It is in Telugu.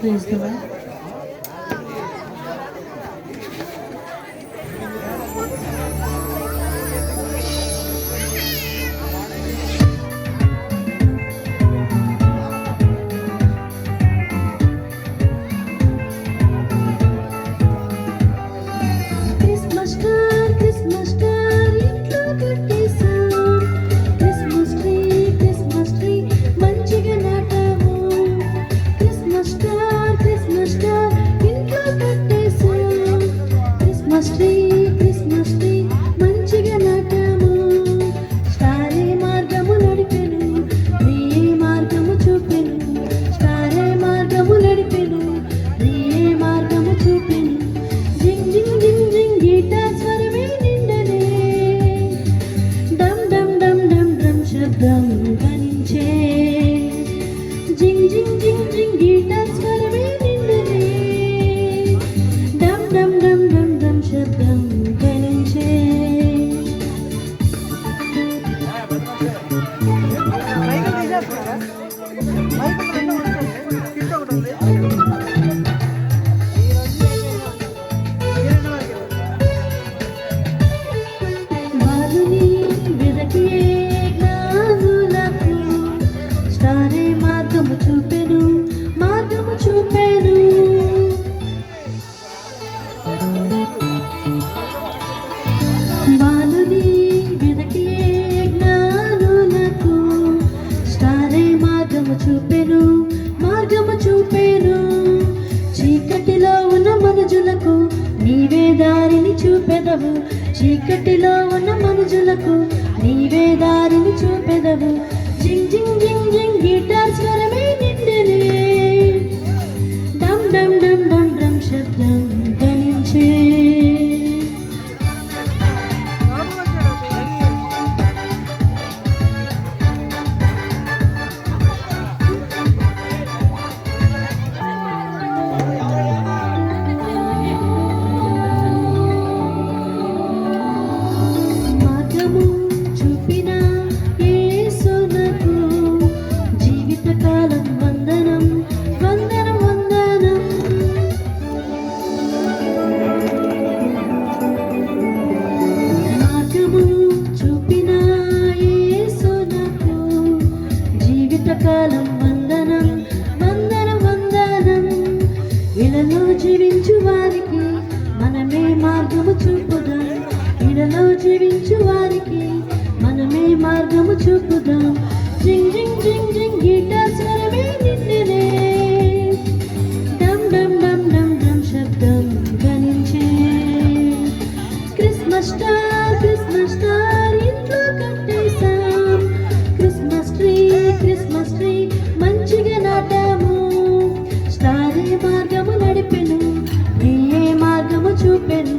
చేస్తున్నాం. చీకటిలో ఉన్న మనుషులకు నీవే దారిని చూపెదవు. జింగ్ జింగ్ జింగ్ జింగ్ గిటార్ స్వరమే నిండెనే, డమ్ డమ్ డమ్ డమ్ డమ్ శబ్దం ధ్వనించే. కాలం వందనం వందనం వందనం. ఇలలో జీవించు వారికి మనమే మార్గము చూపుదాం. ఇలలో జీవించు వారికి మనమే మార్గము చూపుదాం. జింగ్ జింగ్ జింగ్ జింగ్ గిటార్ స్వరమే నిండెనే, డమ్ డమ్ డమ్ డమ్ డమ్ శబ్దం ధ్వనించే. క్రిస్మస్ స్టార్ క్రిస్మస్ స్టార్ ఇంట్లో కట్టేశాం. క్రిస్మస్ ట్రీ క్రిస్మస్ ట్రీ మంచిగా నాటాము. స్టారే మార్గము నడిపెను, నీయే మార్గము చూపెను.